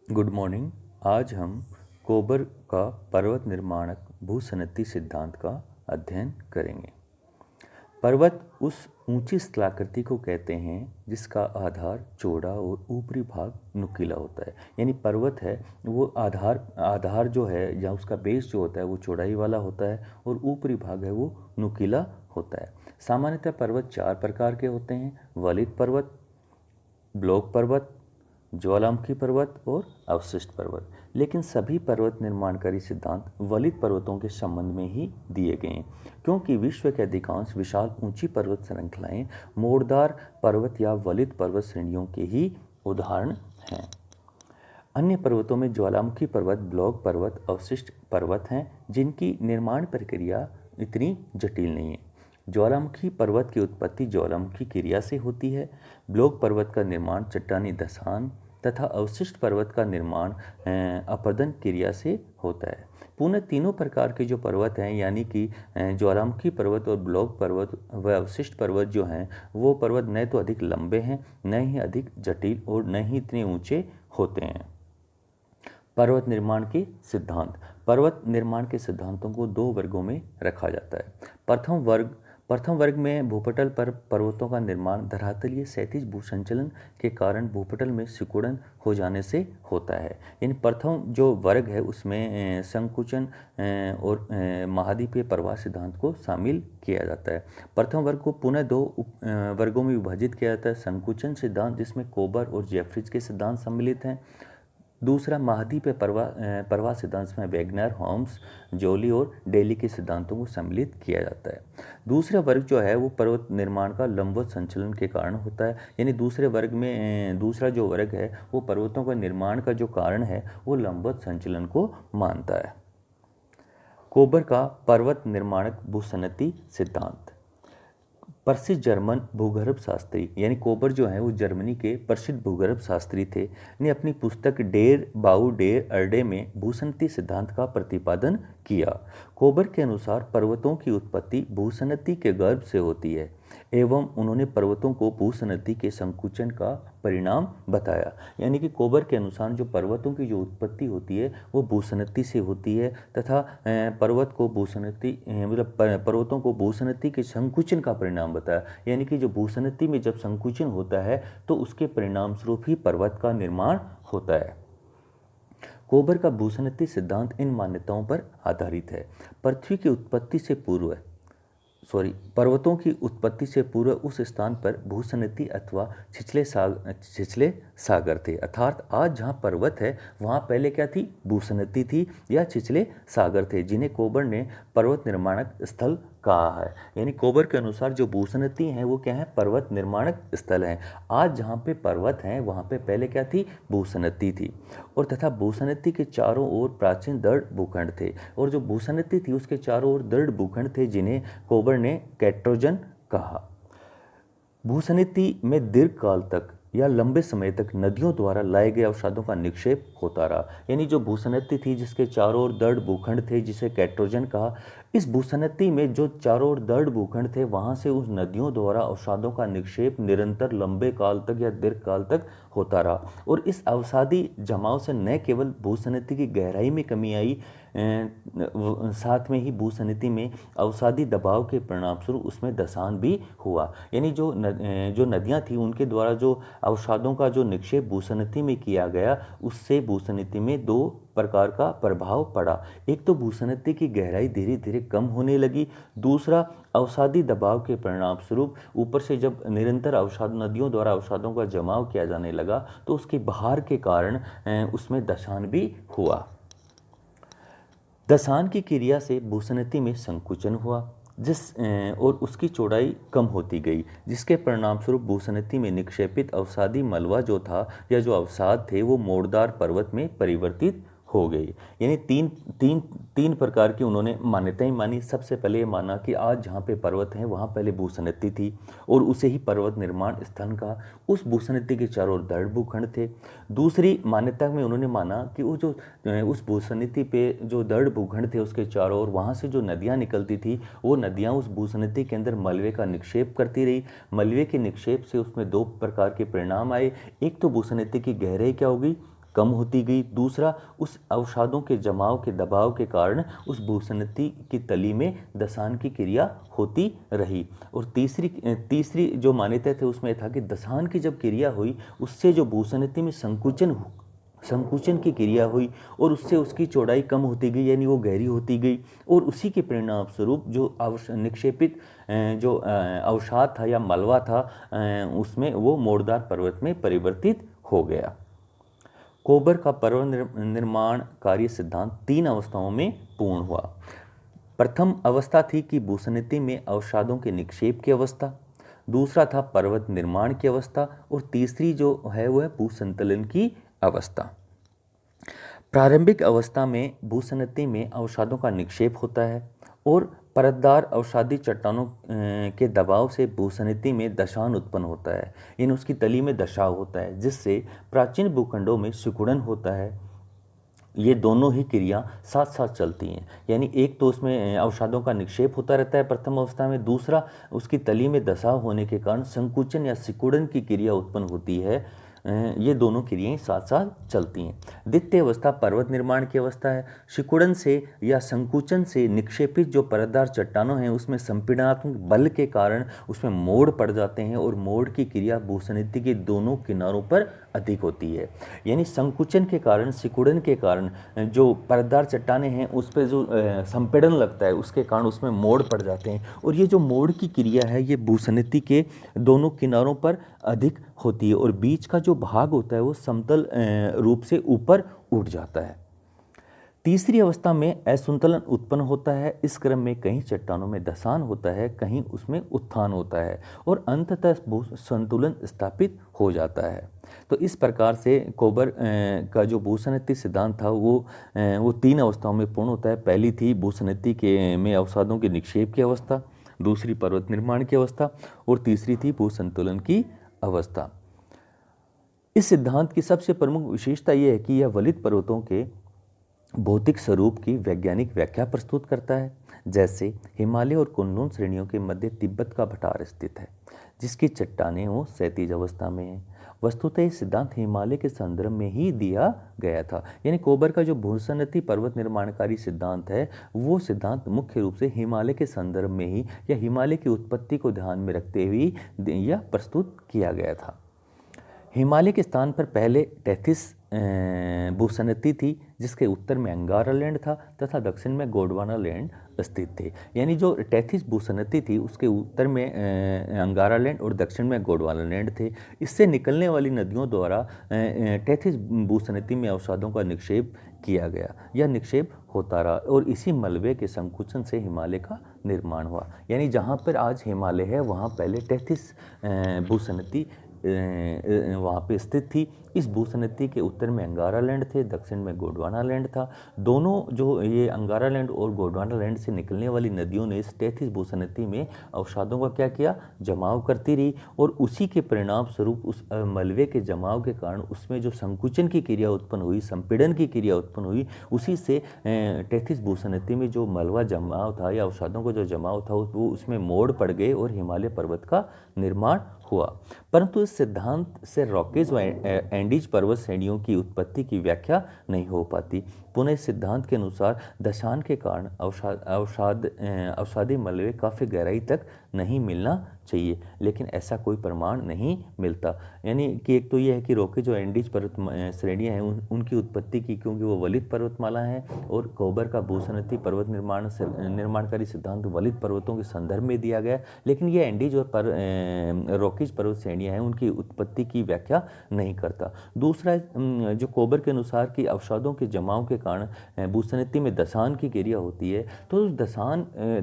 Good morning. आज हम कोबर का पर्वत निर्माणक भूसनती सिद्धांत का अध्ययन करेंगे। पर्वत उस ऊंची स्थलाकृति को कहते हैं जिसका आधार चौड़ा और ऊपरी भाग नुकीला होता है। यानी पर्वत है वो आधार जो है या उसका बेस जो होता है वो चौड़ाई वाला होता है और ऊपरी भाग है वो नुकीला होता है। सामान्यतः पर्वत चार प्रकार के होते हैं: वलित पर्वत, ब्लॉक पर्वत, ज्वालामुखी पर्वत और अवशिष्ट पर्वत। लेकिन सभी पर्वत निर्माणकारी सिद्धांत वलित पर्वतों के संबंध में ही दिए गए हैं, क्योंकि विश्व के अधिकांश विशाल ऊंची पर्वत श्रृंखलाएं मोड़दार पर्वत या वलित पर्वत श्रेणियों के ही उदाहरण हैं। अन्य पर्वतों में ज्वालामुखी पर्वत, ब्लॉक पर्वत, अवशिष्ट पर्वत हैं, जिनकी निर्माण प्रक्रिया इतनी जटिल नहीं है। ज्वालामुखी पर्वत की उत्पत्ति ज्वालामुखी क्रिया से होती है। ब्लॉक पर्वत का निर्माण चट्टानी धंसान तथा अवशिष्ट पर्वत का निर्माण अपरदन क्रिया से होता है। पुनः तीनों प्रकार के जो पर्वत हैं यानी कि ज्वालामुखी पर्वत और ब्लॉक पर्वत व अवशिष्ट पर्वत जो हैं वो पर्वत न तो अधिक लंबे हैं, न ही अधिक जटिल और न ही इतने ऊंचे होते हैं। पर्वत निर्माण के सिद्धांत। पर्वत निर्माण के सिद्धांतों को दो वर्गों में रखा जाता है। प्रथम वर्ग में भूपटल पर पर्वतों का निर्माण धरातलीय क्षैतिज भूसंचलन के कारण भूपटल में सिकुड़न हो जाने से होता है। यानी प्रथम जो वर्ग है उसमें संकुचन और महाद्वीपीय प्रवाह सिद्धांत को शामिल किया जाता है। प्रथम वर्ग को पुनः दो वर्गों में विभाजित किया जाता है: संकुचन सिद्धांत, जिसमें कोबर और जेफ्रीज के सिद्धांत सम्मिलित हैं। दूसरा महाद्वीपीय प्रवाह सिद्धांत में वेगनर, होम्स, जोली और डेली के सिद्धांतों को सम्मिलित किया जाता है। दूसरा वर्ग जो है वो पर्वत निर्माण का लंबवत संचलन के कारण होता है। यानी दूसरे वर्ग में दूसरा जो वर्ग है वो पर्वतों का निर्माण का जो कारण है वो लंबवत संचलन को मानता है। कोबर का पर्वत निर्माणक भूसनती सिद्धांत। प्रसिद्ध जर्मन भूगर्भ शास्त्री यानी कोबर जो है वो जर्मनी के प्रसिद्ध भूगर्भ शास्त्री थे, ने अपनी पुस्तक डेर बाउ डेर अर्डे में भूसनती सिद्धांत का प्रतिपादन किया। कोबर के अनुसार पर्वतों की उत्पत्ति भूसनती के गर्भ से होती है एवं उन्होंने पर्वतों को भूसनती के संकुचन का परिणाम बताया। यानी कि कोबर के अनुसार जो पर्वतों की जो उत्पत्ति होती है वो भूसनती से होती है तथा पर्वतों को भूसनती के संकुचन का परिणाम बताया। यानी कि जो भूसनती में जब संकुचन होता है तो उसके परिणाम स्वरूप ही पर्वत का निर्माण होता है। कोबर का भूसनती सिद्धांत इन मान्यताओं पर आधारित है: पृथ्वी की उत्पत्ति से पूर्व पर्वतों की उत्पत्ति से पूर्व उस स्थान पर भूसनती अथवा छिछले सागर थे। अर्थात आज जहाँ पर्वत है वहाँ पहले क्या थी? भूसनती थी या छिछले सागर थे, जिन्हें कोबर ने पर्वत निर्माणक स्थल कहा है। यानी कोबर के अनुसार जो भूसनती हैं वो क्या है? पर्वत निर्माणक स्थल हैं। आज जहाँ पे पर्वत हैं वहाँ पे पहले क्या थी? भूसनती थी। और तथा भूसनती के चारों ओर प्राचीन दृढ़ भूखंड थे, और जो भूसनती थी उसके चारों ओर दृढ़ भूखंड थे जिन्हें कोबर ने कैट्रोजन कहा। भूसनती में दीर्घ काल तक या लंबे समय तक नदियों द्वारा लाए गए अवसादों का निक्षेप होता रहा। यानी जो भूसनती थी जिसके चारों ओर दृढ़ भूखंड थे जिसे कैट्रोजन कहा, इस भूसनती में जो चारों ओर दृढ़ भूखंड थे वहाँ से उस नदियों द्वारा अवसादों का निक्षेप निरंतर लंबे काल तक या दीर्घ काल तक होता रहा। और इस अवसादी जमाव से न केवल भूसनती की गहराई में कमी आई, साथ में ही भूसनती में अवसादी दबाव के परिणाम स्वरूप उसमें धंसान भी हुआ। यानी जो नदियाँ थी उनके द्वारा जो अवसादों का जो निक्षेप भूसनती में किया गया उससे भूसनती में दो प्रकार का प्रभाव पड़ा। एक तो भूसनती की गहराई धीरे धीरे कम होने लगी, दूसरा अवसादी दबाव के परिणाम स्वरूप ऊपर से जब निरंतर नदियों द्वारा अवसादों का जमाव किया जाने लगा तो उसके बहार के कारण उसमें धंसान भी हुआ। धंसान की क्रिया से भूसनती में संकुचन हुआ और उसकी चौड़ाई कम होती गई, जिसके परिणाम स्वरूप भूसनती में निक्षेपित अवसादी मलबा जो था या जो अवसाद थे वो मोड़दार पर्वत में परिवर्तित हो गई। यानी तीन प्रकार की उन्होंने मान्यताएं मानी। सबसे पहले ये माना कि आज जहाँ पे पर्वत हैं वहाँ पहले भूसनती थी और उसे ही पर्वत निर्माण स्थल का, उस भूसनती के चारों ओर दृढ़ भूखंड थे। दूसरी मान्यता में उन्होंने माना कि वो जो उस भूसनती पे जो दृढ़ भूखंड थे उसके चारों ओर वहाँ से जो नदियाँ निकलती थी वो नदियाँ उस भूसनती के अंदर मलबे का निक्षेप करती रही। मलबे के निक्षेप से उसमें दो प्रकार के परिणाम आए। एक तो भूसनती की गहराई क्या होगी? कम होती गई। दूसरा, उस अवसादों के जमाव के दबाव के कारण उस भूसन्नति की तली में दशान की क्रिया होती रही। और तीसरी जो मान्यता थे उसमें था कि दशान की जब क्रिया हुई उससे जो भूसन्नति में संकुचन की क्रिया हुई और उससे उसकी चौड़ाई कम होती गई, यानी वो गहरी होती गई, और उसी के परिणाम स्वरूप जो निक्षेपित जो अवसाद था या मलबा था उसमें वो मोड़दार पर्वत में परिवर्तित हो गया। कोबर का पर्वत निर्माण कार्य सिद्धांत 3 अवस्थाओं में पूर्ण हुआ। प्रथम अवस्था थी कि भूसन्नति में अवसादों के निक्षेप की अवस्था, दूसरा था पर्वत निर्माण की अवस्था, और तीसरी जो है वह भूसंतलन की अवस्था। प्रारंभिक अवस्था में भूसन्नति में अवसादों का निक्षेप होता है और परतदार अवसादी चट्टानों के दबाव से भूसन्नति में दशान उत्पन्न होता है, यानी उसकी तली में दशाव होता है, जिससे प्राचीन भूखंडों में सिकुड़न होता है। ये दोनों ही क्रिया साथ साथ चलती हैं, यानी एक तो उसमें अवसादों का निक्षेप होता रहता है प्रथम अवस्था में, दूसरा उसकी तली में दशाव होने के कारण संकुचन या सिकुड़न की क्रिया उत्पन्न होती है। ये दोनों क्रियाएं साथ साथ चलती हैं। द्वितीय अवस्था पर्वत निर्माण की अवस्था है। सिकुड़न से या संकुचन से निक्षेपित जो परतदार चट्टानों हैं उसमें संपीड़नात्मक बल के कारण उसमें मोड़ पड़ जाते हैं और मोड़ की क्रिया भूसन्नति के दोनों किनारों पर अधिक होती है। यानी संकुचन के कारण, सिकुड़न के कारण जो परतदार चट्टानें हैं उस पर जो संपीड़न लगता है उसके कारण उसमें मोड़ पड़ जाते हैं, और ये जो मोड़ की क्रिया है ये भूसन्नति के दोनों किनारों पर अधिक होती है और बीच का जो भाग होता है वो समतल रूप से ऊपर उठ जाता है। तीसरी अवस्था में असंतुलन उत्पन्न होता है। इस क्रम में कहीं चट्टानों में धसान होता है, कहीं उसमें उत्थान होता है और अंततः संतुलन स्थापित हो जाता है। तो इस प्रकार से कोबर का जो भूसन्नति सिद्धांत था वो 3 अवस्थाओं में पूर्ण होता है। पहली थी भूसन्नति के में अवसादों के निक्षेप की अवस्था, दूसरी पर्वत निर्माण की अवस्था और तीसरी थी भूसंतुलन की अवस्था। इस सिद्धांत की सबसे प्रमुख विशेषता यह है कि यह वलित पर्वतों के भौतिक स्वरूप की वैज्ञानिक व्याख्या प्रस्तुत करता है। जैसे हिमालय और कुनलुन श्रेणियों के मध्य तिब्बत का भटार स्थित है, जिसकी चट्टानें वो क्षैतिज अवस्था में हैं। वस्तुतः यह सिद्धांत हिमालय के संदर्भ में ही दिया गया था, यानी कोबर का जो भूसन्नति पर्वत निर्माणकारी सिद्धांत है वो सिद्धांत मुख्य रूप से हिमालय के संदर्भ में ही या हिमालय की उत्पत्ति को ध्यान में रखते हुए यह प्रस्तुत किया गया था। हिमालय के स्थान पर पहले टेथिस भूसन्नति थी, जिसके उत्तर में अंगारा लैंड था तथा दक्षिण में गोंडवाना लैंड स्थित थे। यानी जो टेथिस भूसन्नति थी उसके उत्तर में अंगारा लैंड और दक्षिण में गोंडवाना लैंड थे। इससे निकलने वाली नदियों द्वारा टेथिस भूसन्नति में अवसादों का निक्षेप किया गया। यह निक्षेप होता रहा और इसी मलबे के संकुचन से हिमालय का निर्माण हुआ। यानी जहाँ पर आज हिमालय है वहाँ पहले टेथिस भूसन्नति वहाँ पे स्थित थी। इस भूसन्नति के उत्तर में अंगारा लैंड थे, दक्षिण में गोंडवाना लैंड था। दोनों जो ये अंगारा लैंड और गोंडवाना लैंड से निकलने वाली नदियों ने इस टेथिस भूसन्नति में अवसादों का क्या किया, जमाव करती रही और उसी के परिणाम स्वरूप उस मलबे के जमाव के कारण उसमें जो संकुचन की क्रिया उत्पन्न हुई, संपीड़न की क्रिया उत्पन्न हुई, उसी से टेथिस भूसन्नति में जो मलबा जमाव था या अवसादों का जो जमाव था वो उसमें मोड़ पड़ गए और हिमालय पर्वत का निर्माण हुआ। परंतु इस सिद्धांत से रॉकेज व एंडीज पर्वत श्रेणियों की उत्पत्ति की व्याख्या नहीं हो पाती। पुनः इस सिद्धांत के अनुसार दशान के कारण अवसादी मलबे काफ़ी गहराई तक नहीं मिलना चाहिए, लेकिन ऐसा कोई प्रमाण नहीं मिलता। यानी कि एक तो यह है कि रॉकेज और एंडीज पर्वत श्रेणियाँ हैं उनकी उत्पत्ति की, क्योंकि वो वलित पर्वतमाला हैं और कोबर का भूसन्नति पर्वत निर्माणकारी सिद्धांत वलित पर्वतों के संदर्भ में दिया गया, लेकिन ये एंडीज और रॉकेज पर्वत श्रेणियाँ हैं उनकी उत्पत्ति की व्याख्या नहीं करता। दूसरा जो कोबर के अनुसार कि अवसादों के जमाव के कारण भूसन्नति में दशान की क्रिया होती है, तो उस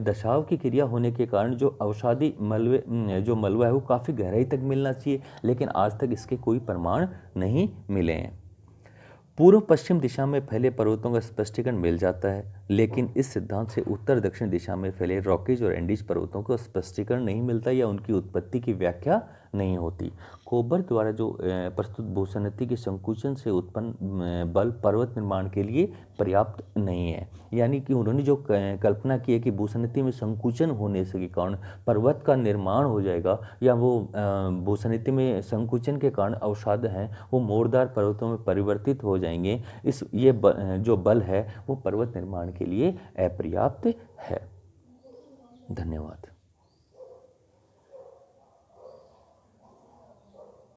दशाव की क्रिया होने के कारण जो अवसादी मलबा है वो काफ़ी गहराई तक मिलना चाहिए, लेकिन आज तक इसके कोई प्रमाण नहीं मिले हैं। पूर्व पश्चिम दिशा में फैले पर्वतों का स्पष्टीकरण मिल जाता है, लेकिन इस सिद्धांत से उत्तर दक्षिण दिशा में फैले रॉकेज और एंडीज पर्वतों का स्पष्टीकरण नहीं मिलता या उनकी उत्पत्ति की व्याख्या नहीं होती। कोबर द्वारा जो प्रस्तुत भूसन्नति के संकुचन से उत्पन्न बल पर्वत निर्माण के लिए पर्याप्त नहीं है। यानी कि उन्होंने जो कल्पना की है कि भूसन्नति में संकुचन होने से के कारण पर्वत का निर्माण हो जाएगा, या वो भूसन्नति में संकुचन के कारण अवसाद हैं वो मोड़दार पर्वतों में परिवर्तित हो जाएंगे, जो बल है वो पर्वत निर्माण के लिए अपर्याप्त है। धन्यवाद।